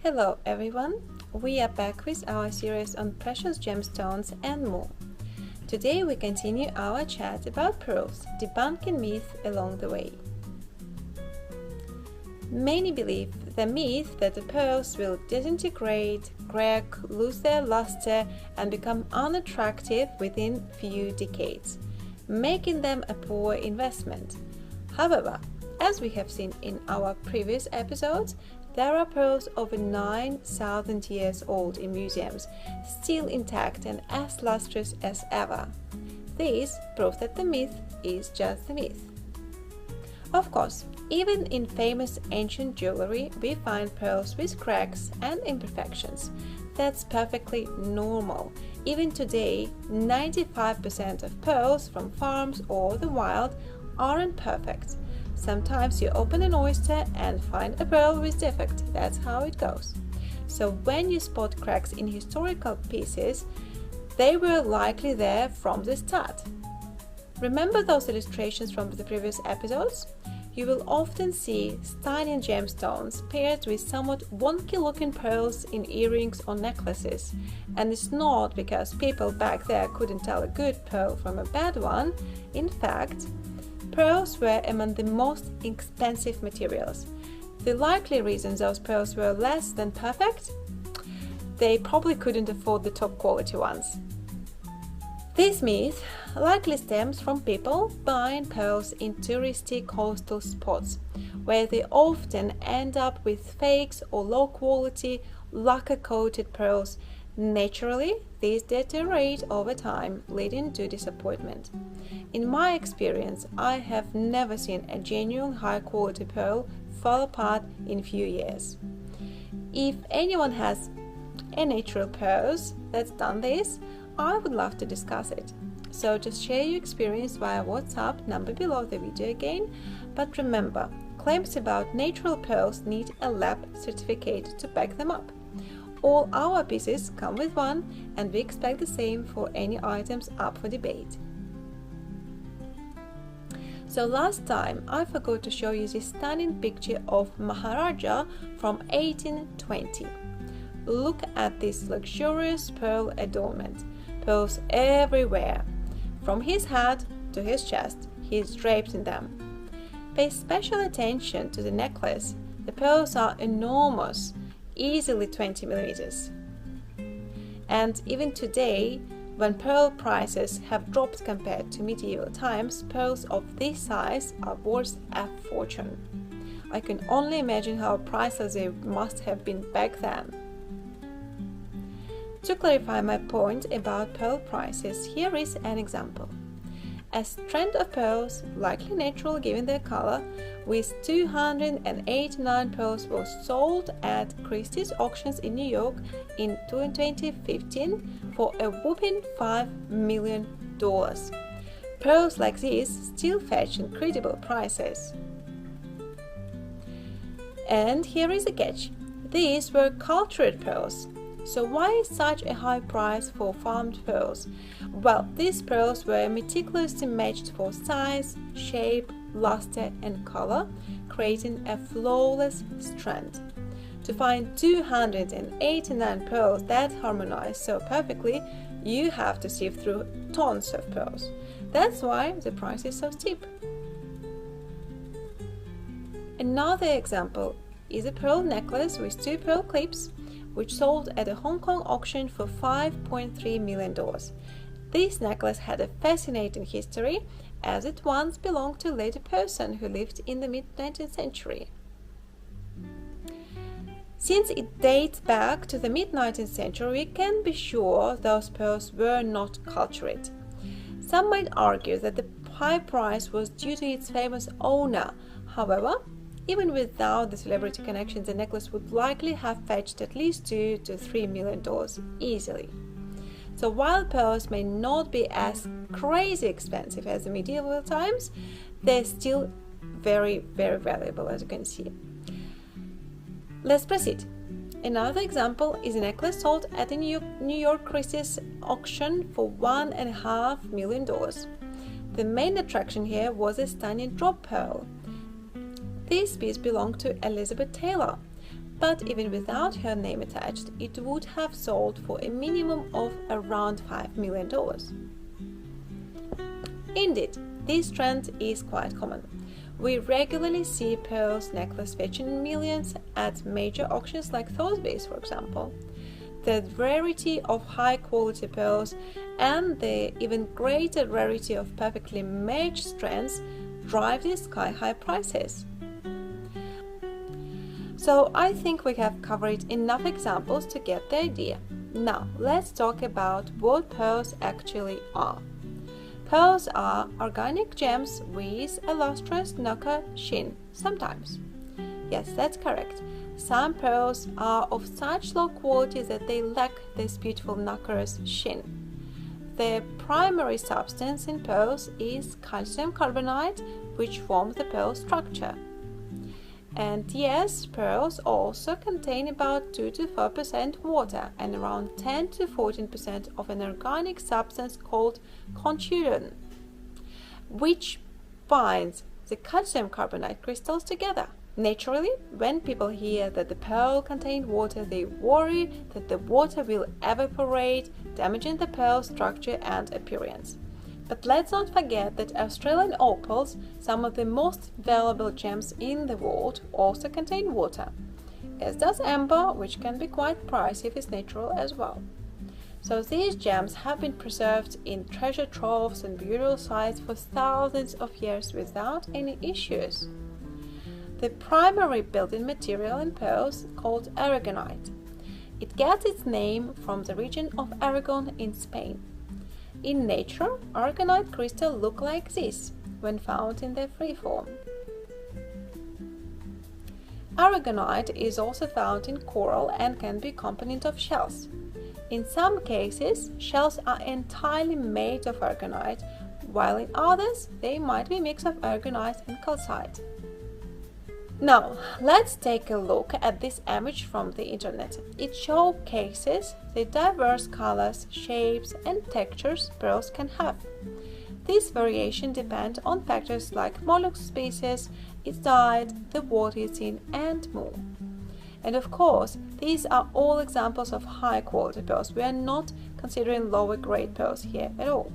Hello everyone, we are back with our series on precious gemstones and more. Today we continue our chat about pearls, debunking myths along the way. Many believe the myth that the pearls will disintegrate, crack, lose their luster and become unattractive within few decades, making them a poor investment. However, as we have seen in our previous episodes, there are pearls over 9,000 years old in museums, still intact and as lustrous as ever. This proves that the myth is just a myth. Of course, even in famous ancient jewelry, we find pearls with cracks and imperfections. That's perfectly normal. Even today, 95% of pearls from farms or the wild aren't perfect. Sometimes you open an oyster and find a pearl with defect. That's how it goes. So when you spot cracks in historical pieces, they were likely there from the start. Remember those illustrations from the previous episodes? You will often see stunning gemstones paired with somewhat wonky-looking pearls in earrings or necklaces. And it's not because people back there couldn't tell a good pearl from a bad one. In fact, pearls were among the most expensive materials. The likely reason those pearls were less than perfect? They probably couldn't afford the top quality ones. This myth likely stems from people buying pearls in touristy coastal spots, where they often end up with fakes or low-quality, lacquer-coated pearls. Naturally, these deteriorate over time, leading to disappointment. In my experience, I have never seen a genuine high-quality pearl fall apart in few years. If anyone has a natural pearls that's done this, I would love to discuss it. So just share your experience via WhatsApp, number below the video again. But remember, claims about natural pearls need a lab certificate to back them up. All our pieces come with one, and we expect the same for any items up for debate. So last time I forgot to show you this stunning picture of Maharaja from 1820. Look at this luxurious pearl adornment. Pearls everywhere. From his head to his chest, he is draped in them. Pay special attention to the necklace. The pearls are enormous, easily 20 millimeters. And even today, when pearl prices have dropped compared to medieval times, pearls of this size are worth a fortune. I can only imagine how priceless they must have been back then. To clarify my point about pearl prices, here is an example. A strand of pearls, likely natural given their color, with 289 pearls was sold at Christie's auctions in New York in 2015 for a whopping $5 million. Pearls like these still fetch incredible prices. And here is a catch. These were cultured pearls. So why such a high price for farmed pearls? Well, these pearls were meticulously matched for size, shape, luster and color, creating a flawless strand. To find 289 pearls that harmonize so perfectly, you have to sift through tons of pearls. That's why the price is so steep. Another example is a pearl necklace with 2 pearl clips, which sold at a Hong Kong auction for $5.3 million. This necklace had a fascinating history, as it once belonged to a lady person who lived in the mid-19th century. Since it dates back to the mid-19th century, we can be sure those pearls were not cultured. Some might argue that the high price was due to its famous owner. However, even without the celebrity connection, the necklace would likely have fetched at least $2 to $3 million easily. So while pearls may not be as crazy expensive as the medieval times, they're still very, very valuable, as you can see. Let's proceed. Another example is a necklace sold at a New York Christie's auction for $1.5 million. The main attraction here was a stunning drop pearl. This piece belonged to Elizabeth Taylor. but even without her name attached, it would have sold for a minimum of around $5 million. Indeed, this trend is quite common. We regularly see pearls necklace fetching millions at major auctions like Sotheby's, for example. The rarity of high-quality pearls and the even greater rarity of perfectly matched strands drive these sky-high prices. So I think we have covered enough examples to get the idea. Now let's talk about what pearls actually are. Pearls are organic gems with a lustrous nacre sheen, sometimes. Yes, that's correct. Some pearls are of such low quality that they lack this beautiful nacreous sheen. The primary substance in pearls is calcium carbonate, which forms the pearl structure. And yes, pearls also contain about 2 to 4% water and around 10 to 14% of an organic substance called conchiudin, which binds the calcium carbonate crystals together. Naturally, when people hear that the pearl contains water, they worry that the water will evaporate, damaging the pearl structure and appearance. But let's not forget that Australian opals, some of the most valuable gems in the world, also contain water, as does amber, which can be quite pricey if it's natural as well. So these gems have been preserved in treasure troves and burial sites for thousands of years without any issues. The primary building material in pearls is called aragonite. It gets its name from the region of Aragon in Spain. In nature, aragonite crystals look like this when found in their free form. Aragonite is also found in coral and can be a component of shells. In some cases, shells are entirely made of aragonite, while in others they might be a mix of aragonite and calcite. Now, let's take a look at this image from the internet. It showcases the diverse colors, shapes, and textures pearls can have. This variation depends on factors like mollusk species, its diet, the water it's in, and more. And of course, these are all examples of high-quality pearls. We are not considering lower-grade pearls here at all.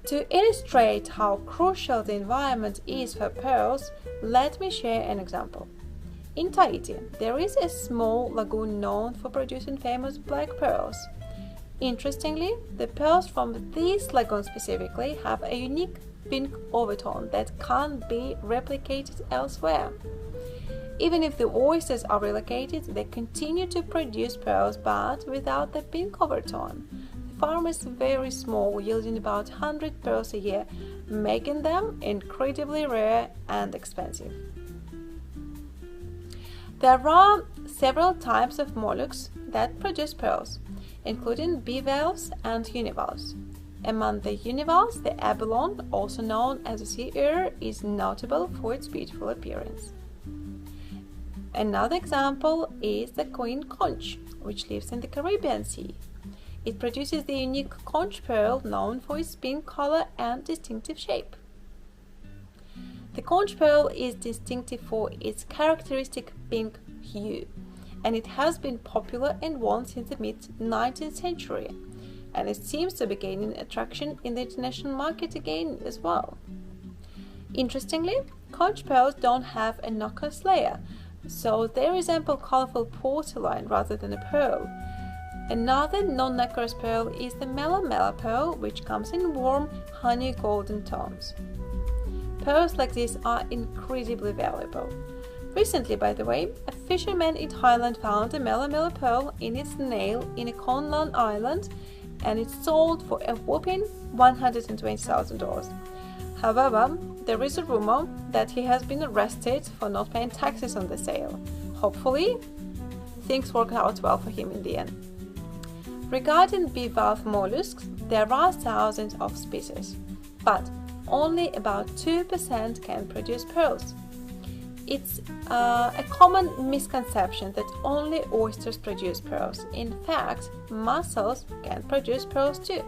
To illustrate how crucial the environment is for pearls, let me share an example. In Tahiti, there is a small lagoon known for producing famous black pearls. Interestingly, the pearls from this lagoon specifically have a unique pink overtone that can't be replicated elsewhere. Even if the oysters are relocated, they continue to produce pearls, but without the pink overtone. The farm is very small, yielding about 100 pearls a year, making them incredibly rare and expensive. There are several types of mollusks that produce pearls, including bivalves and univalves. Among the univalves, the abalone, also known as a sea otter, is notable for its beautiful appearance. Another example is the queen conch, which lives in the Caribbean Sea. It produces the unique conch pearl known for its pink color and distinctive shape. The conch pearl is distinctive for its characteristic pink hue, and it has been popular and worn since the mid-19th century, and it seems to be gaining attraction in the international market again as well. Interestingly, conch pearls don't have a nacreous layer, so they resemble colorful porcelain rather than a pearl. Another non-nacreous pearl is the melamella pearl, which comes in warm, honey golden tones. Pearls like this are incredibly valuable. Recently, by the way, a fisherman in Thailand found a melamella pearl in its nail in a Konlan island, and it sold for a whopping $120,000. However, there is a rumor that he has been arrested for not paying taxes on the sale. Hopefully, things work out well for him in the end. Regarding bivalve mollusks, there are thousands of species, but only about 2% can produce pearls. It's a common misconception that only oysters produce pearls. In fact, mussels can produce pearls too.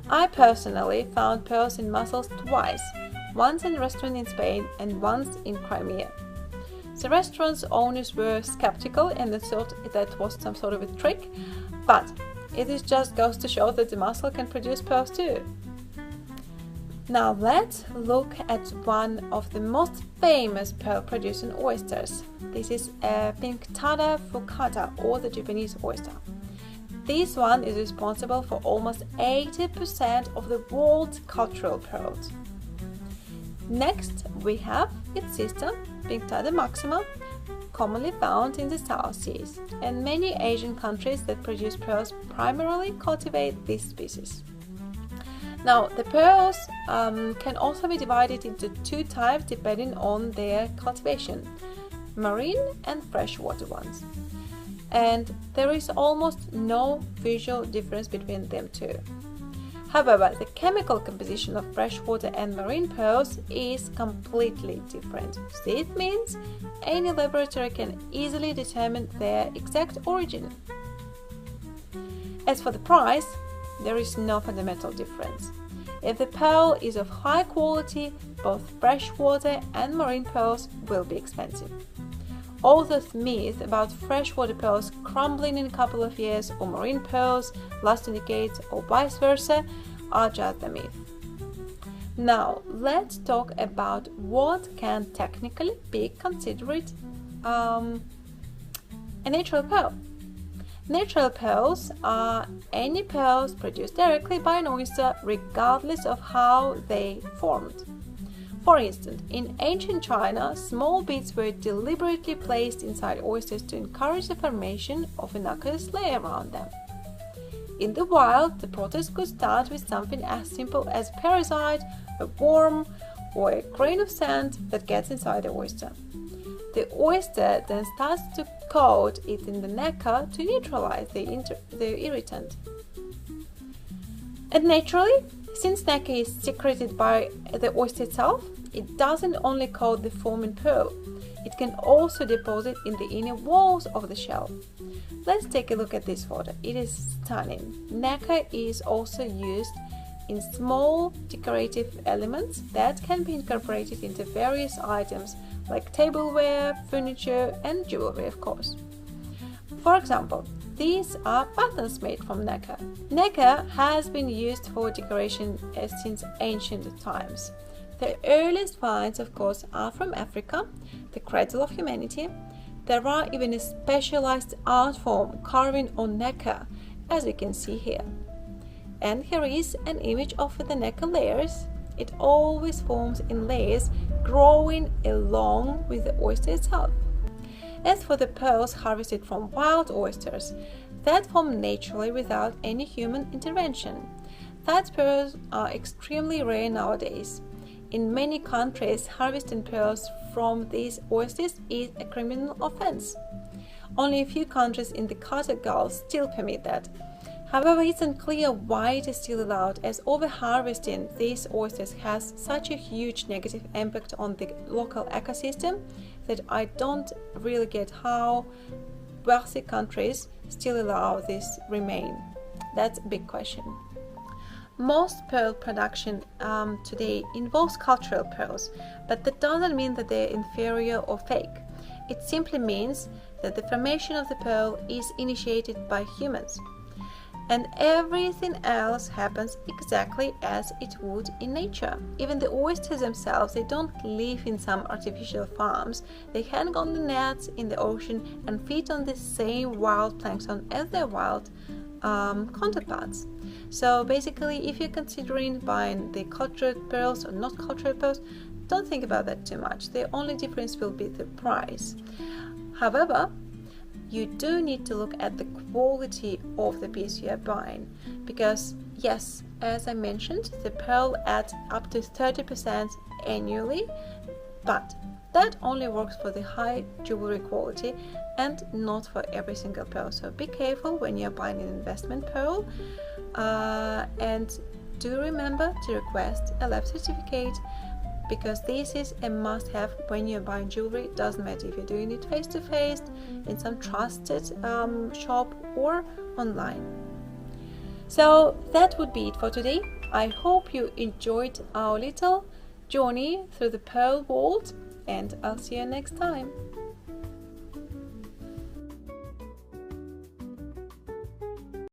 I personally found pearls in mussels twice, once in a restaurant in Spain and once in Crimea. The restaurant's owners were skeptical and they thought that was some sort of a trick, but it is just goes to show that the mussel can produce pearls too. Now let's look at one of the most famous pearl producing oysters. This is Pinctada fucata, or the Japanese oyster. This one is responsible for almost 80% of the world's cultural pearls. Next, we have its sister, Pinctada maxima, commonly found in the South Seas, and many Asian countries that produce pearls primarily cultivate this species. Now, the pearls can also be divided into two types depending on their cultivation, marine and freshwater ones. And there is almost no visual difference between them two. However, the chemical composition of freshwater and marine pearls is completely different. This means any laboratory can easily determine their exact origin. As for the price, there is no fundamental difference. If the pearl is of high quality, both freshwater and marine pearls will be expensive. All those myths about freshwater pearls crumbling in a couple of years or marine pearls lasting decades or vice versa are just a myth. Now let's talk about what can technically be considered a natural pearl. Natural pearls are any pearls produced directly by an oyster regardless of how they formed. For instance, in ancient China, small beads were deliberately placed inside oysters to encourage the formation of a nacreous layer around them. In the wild, the process could start with something as simple as a parasite, a worm, or a grain of sand that gets inside the oyster. The oyster then starts to coat it in the nacre to neutralize the irritant. And naturally, since nacre is secreted by the oyster itself, it doesn't only coat the forming pearl, it can also deposit in the inner walls of the shell. Let's take a look at this photo. It is stunning. Nacre is also used in small decorative elements that can be incorporated into various items like tableware, furniture, and jewelry, of course. For example, these are buttons made from nacre. Nacre has been used for decoration since ancient times. The earliest finds, of course, are from Africa, the cradle of humanity. There are even a specialized art form carving on nacre, as you can see here. And here is an image of the nacre layers. It always forms in layers growing along with the oyster itself. As for the pearls harvested from wild oysters that form naturally without any human intervention, such pearls are extremely rare nowadays. In many countries, harvesting pearls from these oysters is a criminal offense. Only a few countries in the Qatar Gulf still permit that. However, it's unclear why it is still allowed, as over-harvesting these oysters has such a huge negative impact on the local ecosystem that I don't really get how wealthy countries still allow this remain. That's a big question. Most pearl production today involves cultural pearls, but that doesn't mean that they're inferior or fake. It simply means that the formation of the pearl is initiated by humans. And everything else happens exactly as it would in nature. Even the oysters themselves, they don't live in some artificial farms. They hang on the nets in the ocean and feed on the same wild plankton as their wild counterparts. So basically, if you're considering buying the cultured pearls or not cultured pearls, don't think about that too much. The only difference will be the price. However, you do need to look at the quality of the piece you are buying, because yes, as I mentioned, the pearl adds up to 30% annually, but that only works for the high jewelry quality and not for every single pearl. So be careful when you're buying an investment pearl, and do remember to request a lab certificate, because this is a must-have when you're buying jewelry. It doesn't matter if you're doing it face-to-face in some trusted shop or online. So that would be it for today. I hope you enjoyed our little journey through the pearl world, and I'll see you next time.